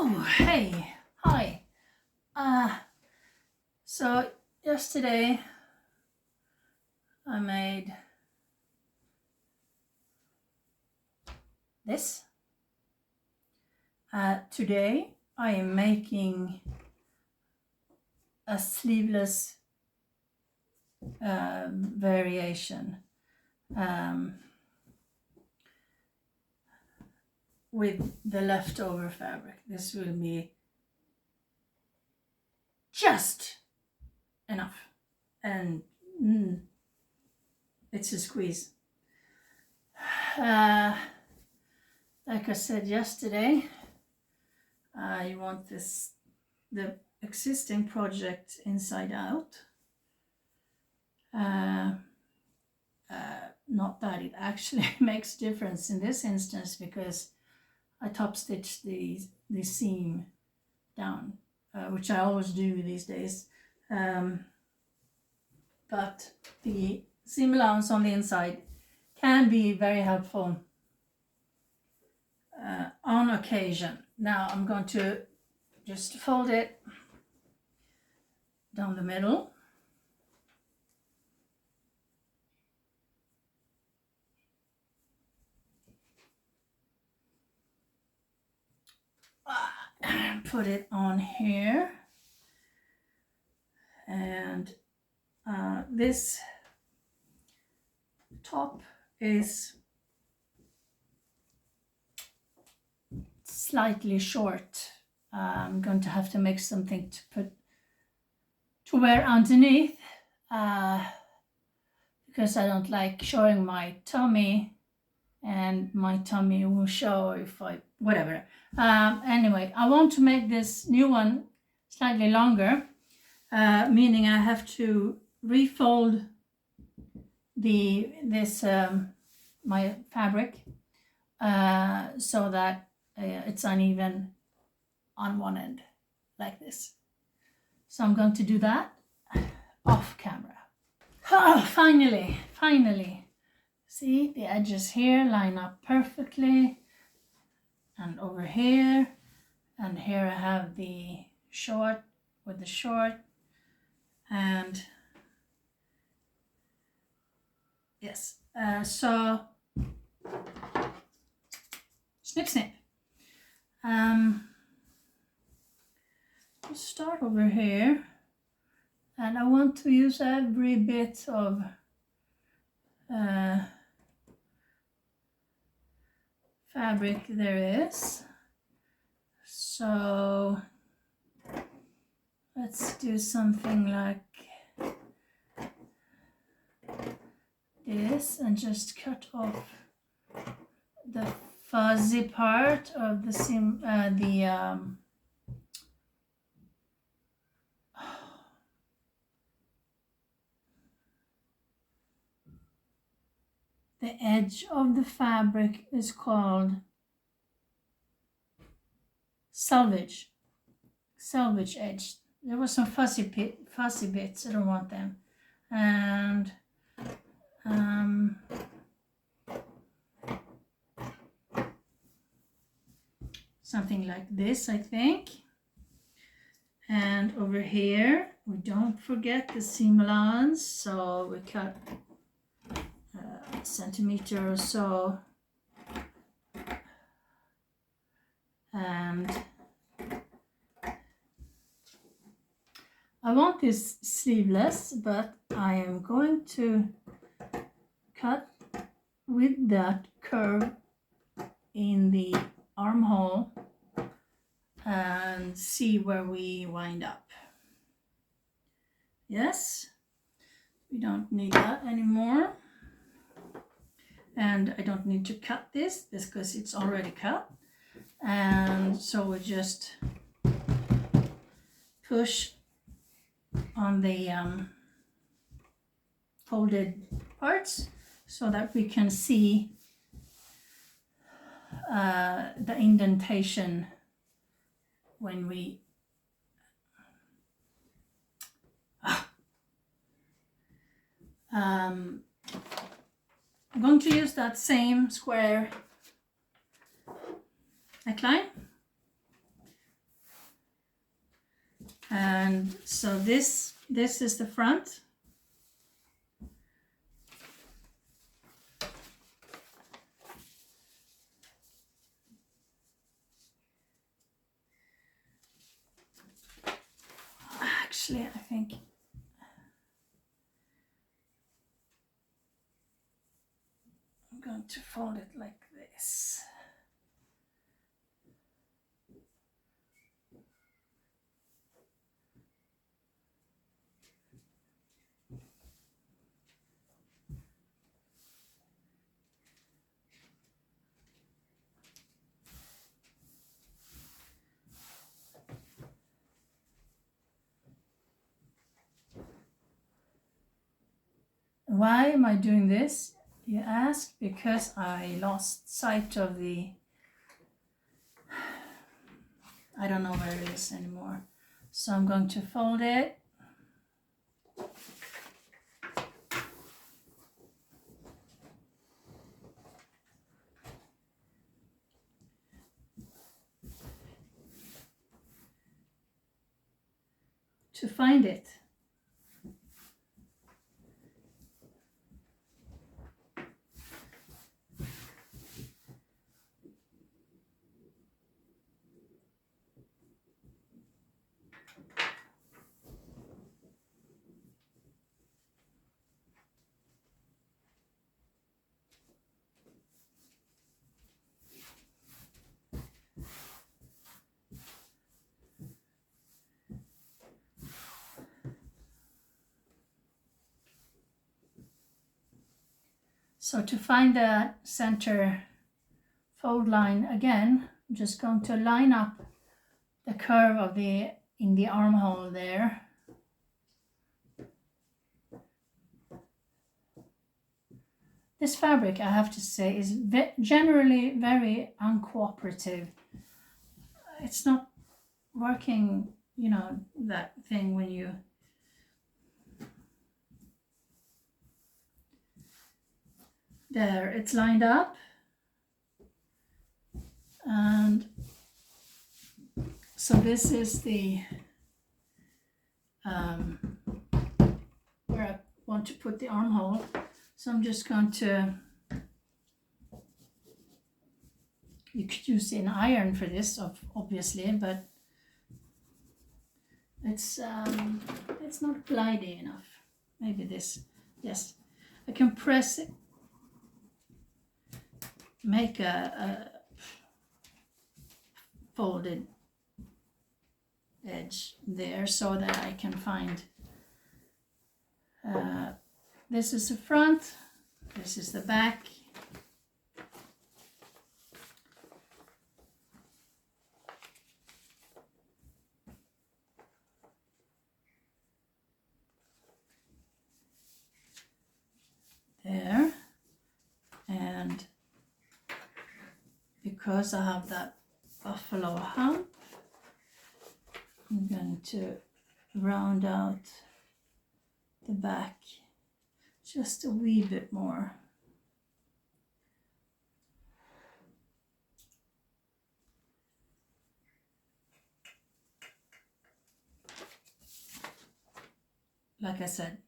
Oh, hey, hi. So yesterday I made this. Today I am making a sleeveless variation with the leftover fabric. This will be just enough, and it's a squeeze. Like I said yesterday, I want the existing project inside out. Not that it actually makes difference in this instance, because I top stitched the seam down, which I always do these days. But the seam allowance on the inside can be very helpful on occasion. Now I'm going to just fold it down the middle. Put it on here, and this top is slightly short. I'm going to have to make something to wear underneath, because I don't like showing my tummy, and my tummy will show if I whatever. Anyway, I want to make this new one slightly longer, meaning I have to refold my fabric so that it's uneven on one end like this. So I'm going to do that off camera. Oh, finally. See, the edges here line up perfectly, and over here, and here I have the short with the short, and yes, so snip. I'll start over here, and I want to use every bit of fabric there is. So let's do something like this and just cut off the fuzzy part of the seam, the edge of the fabric is called selvage edge. There were some fuzzy bits, I don't want them. And something like this, I think. And over here, we don't forget the seam allowance, so we cut a centimeter or so. And I want this sleeveless, but I am going to cut with that curve in the armhole and see where we wind up. Yes, we don't need that anymore. And I don't need to cut this because it's already cut. And so we just push on the folded parts so that we can see the indentation when we I'm going to use that same square neckline, And so this is the front. Actually, I think I'm going to fold it like this. Why am I doing this, you ask? Because I lost sight of the, I don't know where it is anymore. So I'm going to fold it. To find it. So to find the center fold line again, I'm just going to line up the curve of the in the armhole there. This fabric, I have to say, is generally very uncooperative. It's not working, you know, that thing when you there, it's lined up, and so this is the where I want to put the armhole. So I'm just going to, you could use an iron for this, obviously, but it's not glidey enough. Maybe this, yes, I can press it, make a folded edge there so that I can find this is the front, this is the back. There, and because I have that buffalo hump, I'm going to round out the back just a wee bit more. Like I said,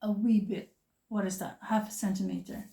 a wee bit. What is that? Half a centimeter.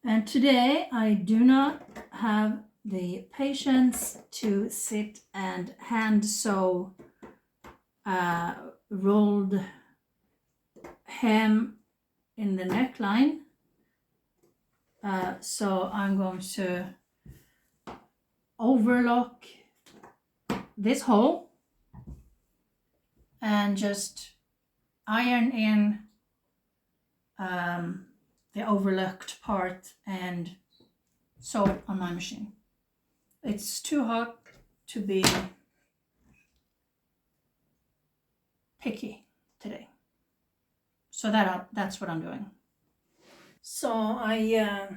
And today I do not have the patience to sit and hand sew rolled hem in the neckline. So I'm going to overlock this hole and just iron in the overlooked part and sew it on my machine. It's too hot to be picky today. So that's what I'm doing. So I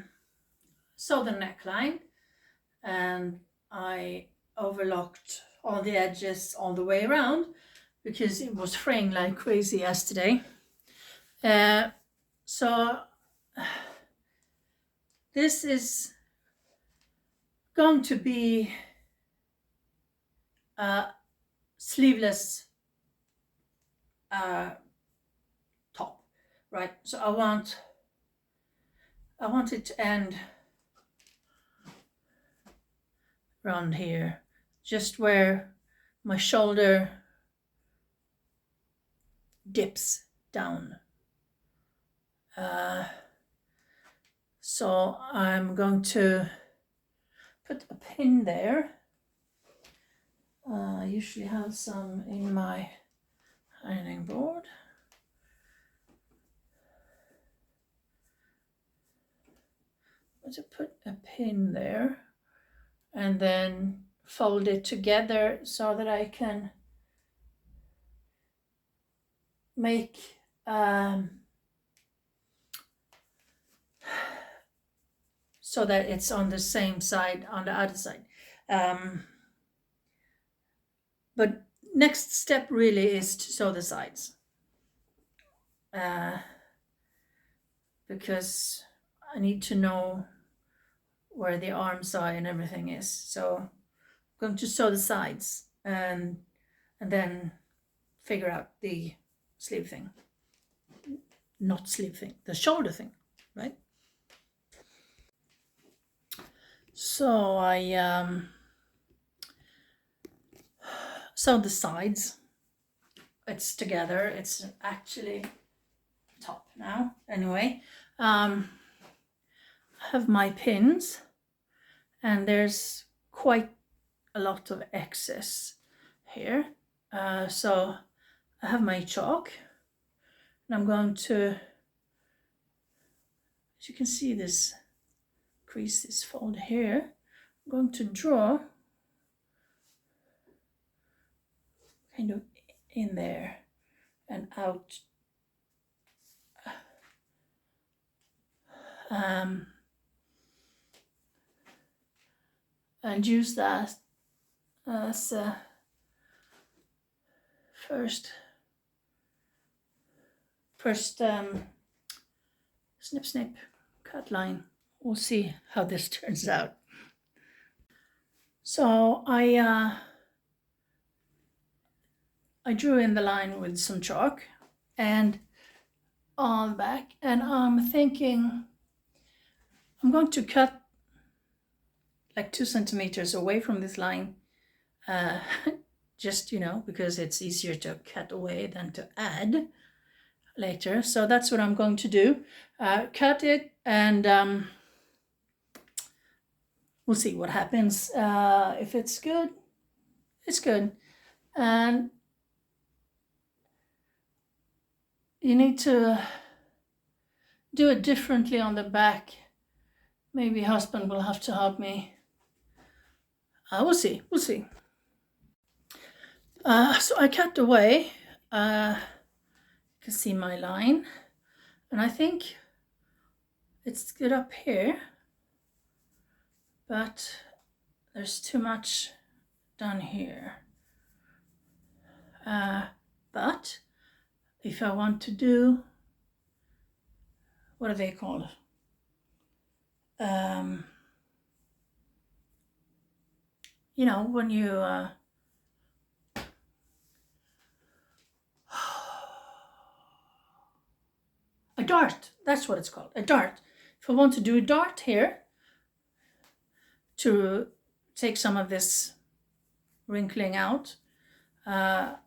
sew the neckline and I overlocked all the edges all the way around because it was fraying like crazy yesterday. So this is going to be a sleeveless top, right? So I want it to end around here, just where my shoulder dips down. So I'm going to put a pin there. I usually have some in my ironing board. I'm going to put a pin there and then fold it together so that I can make so that it's on the same side on the other side. But next step really is to sew the sides because I need to know where the arms are and everything is. So I'm going to sew the sides and then figure out the sleeve thing. Not sleeve thing, the shoulder thing, right? So I sew the sides. It's together. It's actually top now. Anyway, I have my pins, and there's quite a lot of excess here. So I have my chalk, and I'm going to, as you can see, this crease, this fold here. I'm going to draw kind of in there and out. And use that as a first snip cut line. We'll see how this turns out. So I drew in the line with some chalk and on the back, and I'm thinking I'm going to cut like 2 centimeters away from this line, just, because it's easier to cut away than to add later. So that's what I'm going to do. Cut it, and we'll see what happens. If it's good, it's good. And you need to do it differently on the back. Maybe husband will have to help me. We'll see. So I cut away. You can see my line, and I think it's good up here, but there's too much down here. But if I want to do, what do they call it? When you a dart, that's what it's called, a dart. If I want to do a dart here to take some of this wrinkling out, I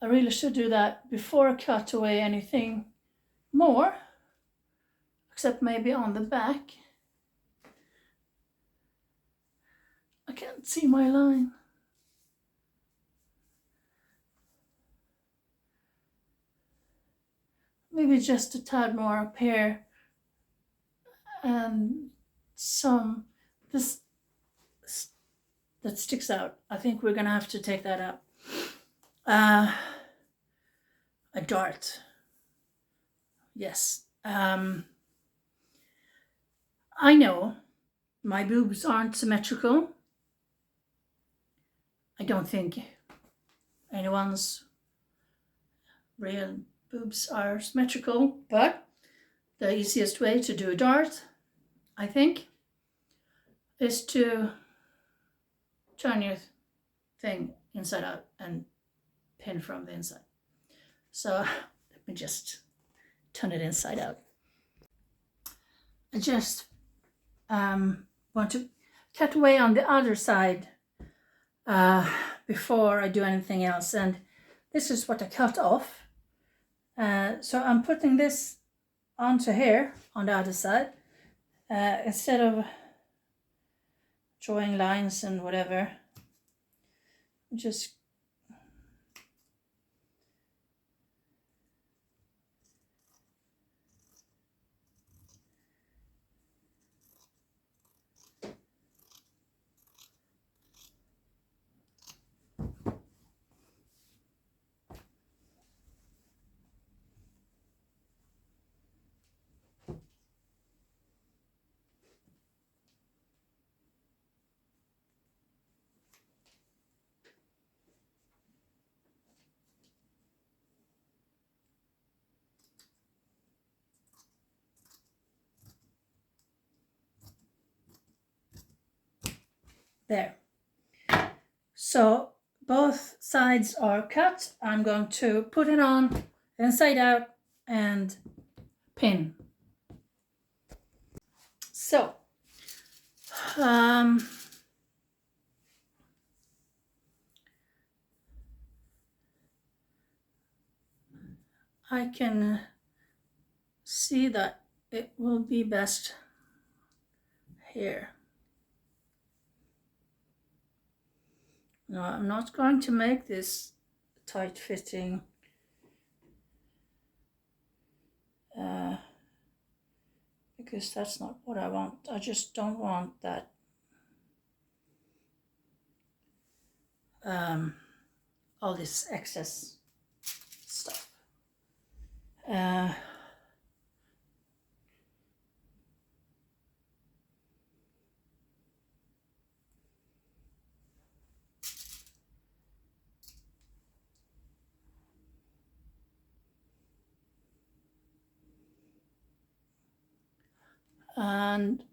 really should do that before I cut away anything more, except maybe on the back. I can't see my line. maybe just a tad more up here, and this that sticks out. I think we're gonna have to take that out. A dart. Yes. I know my boobs aren't symmetrical. I don't think anyone's real boobs are symmetrical, but the easiest way to do a dart, I think, is to turn your thing inside out and pin from the inside. So let me just turn it inside out. I just want to cut away on the other side before I do anything else, and this is what I cut off. So I'm putting this onto here on the other side instead of drawing lines and whatever. Just there. So both sides are cut. I'm going to put it on inside out and pin. So I can see that it will be best here. No, I'm not going to make this tight fitting because that's not what I want. I just don't want that all this excess stuff. And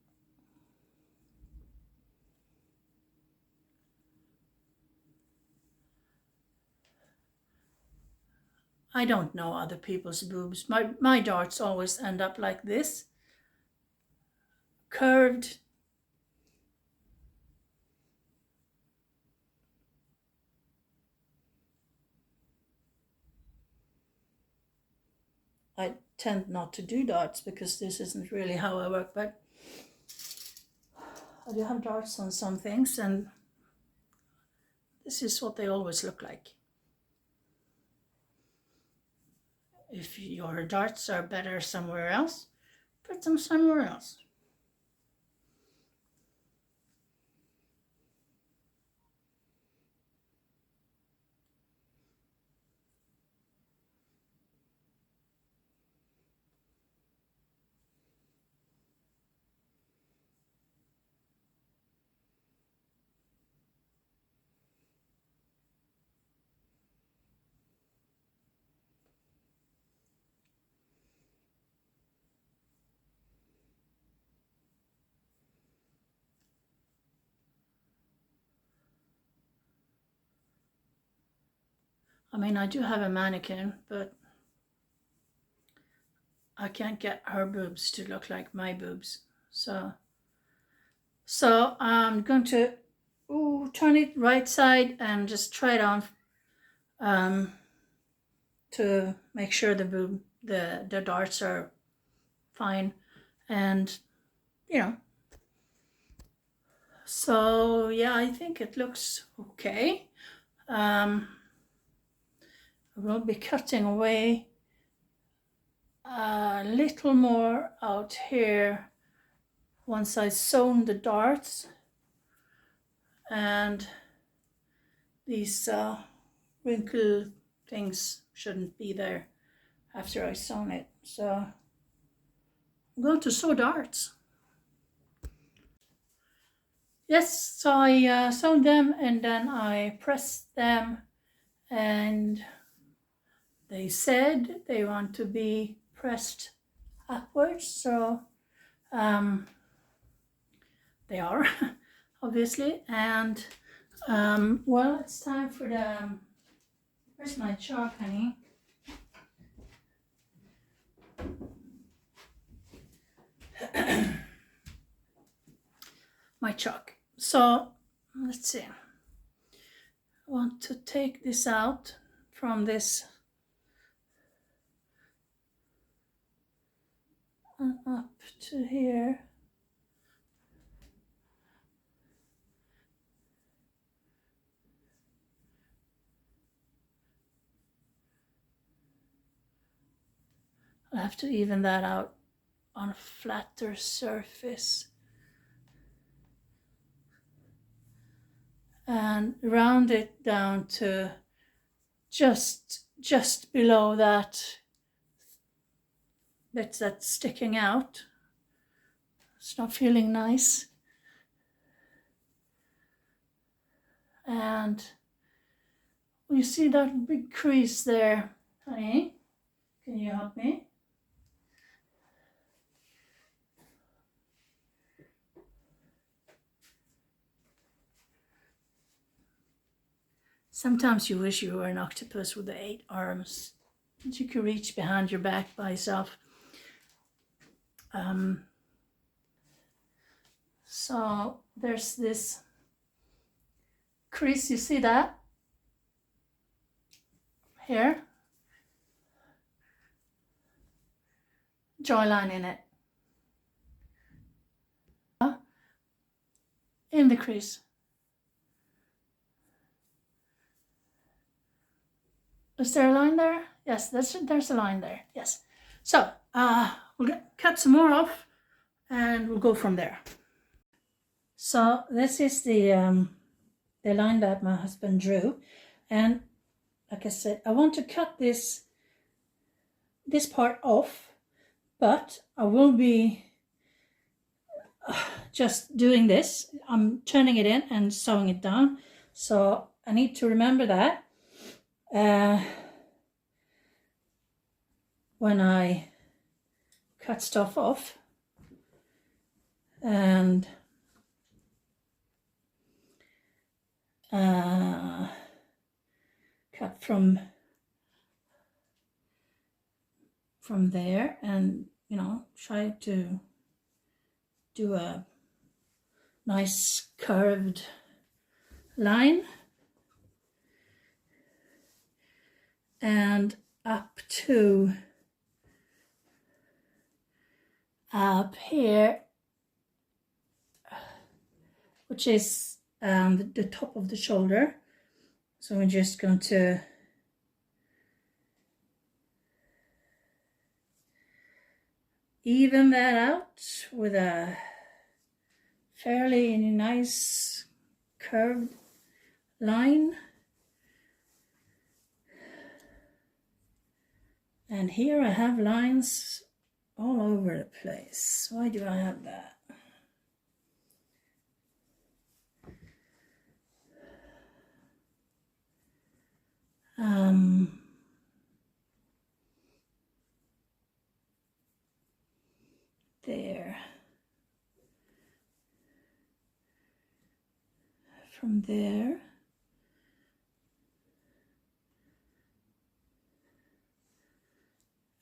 I don't know other people's boobs. My darts always end up like this, curved. I tend not to do darts because this isn't really how I work, but I do have darts on some things, and this is what they always look like. If your darts are better somewhere else, put them somewhere else. I mean, I do have a mannequin, but I can't get her boobs to look like my boobs. So I'm going to turn it right side and just try it on to make sure the darts are fine, and you know. So yeah, I think it looks okay. I will be cutting away a little more out here once I sewn the darts, and these wrinkle things shouldn't be there after I sewn it. So I'm going to sew darts. Yes, so I sewed them and then I pressed them, and they said they want to be pressed upwards, so they are obviously. And well, it's time for the where's my chalk, honey? My chalk. So let's see. I want to take this out from this and up to here. I have to even that out on a flatter surface. And round it down to just below that bit that's sticking out. It's not feeling nice. And you see that big crease there, honey? Can you help me? Sometimes you wish you were an octopus with the 8 arms that you could reach behind your back by yourself. So there's this crease, you see that? Here. Jawline in it. In the crease. Is there a line there? Yes, there's a line there. Yes. So we'll cut some more off and we'll go from there. So this is the line that my husband drew, and like I said, I want to cut this part off, but I will be just doing this. I'm turning it in and sewing it down, so I need to remember that when I cut stuff off. And cut from there, and try to do a nice curved line, and up here, which is the top of the shoulder. So we're just going to even that out with a fairly nice curved line. And here I have lines all over the place. Why do I have that? There. From there.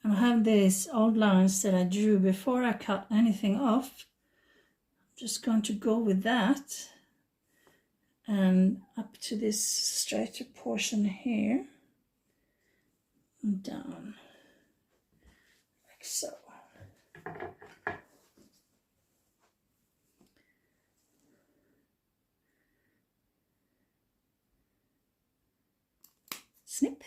And I have these old lines that I drew before I cut anything off. I'm just going to go with that and up to this straighter portion here and down like so. Snip.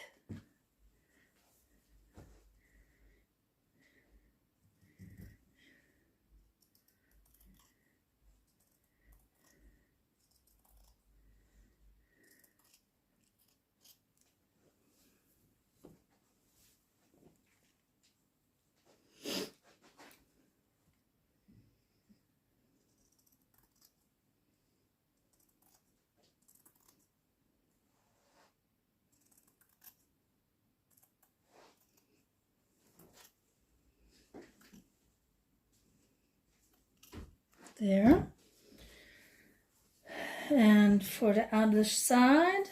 there. And for the other side,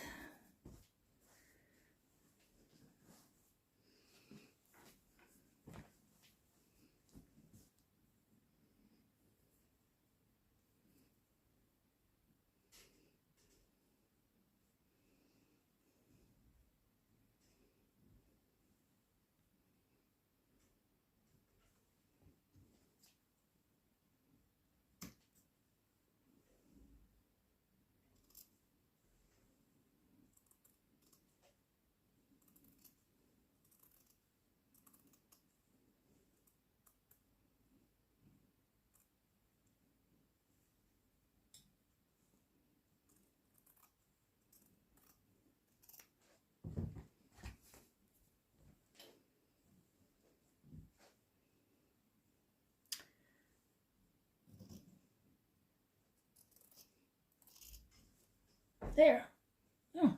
there. Oh.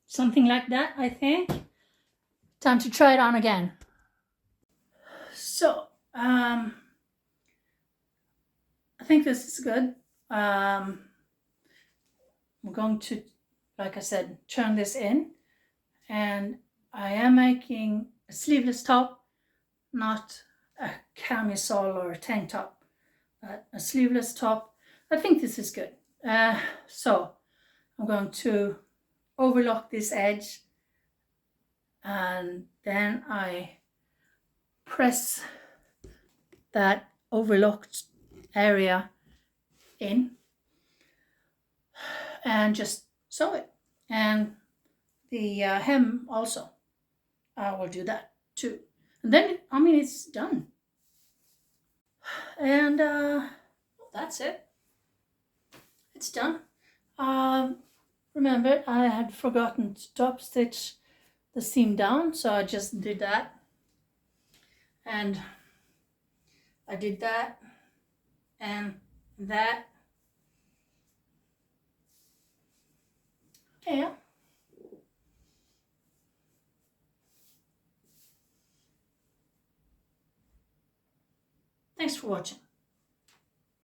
Something like that, I think. Time to try it on again. So, I think this is good. I'm going to, like I said, turn this in, and I am making a sleeveless top, not a camisole or a tank top, but a sleeveless top. I think this is good. So I'm going to overlock this edge, and then I press that overlocked area in and just sew it. And the hem also, I will do that too. And then, I mean, it's done. And that's it. It's done. Remember, I had forgotten to top stitch the seam down, so I just did that. And I did that and that. Yeah. Thanks for watching.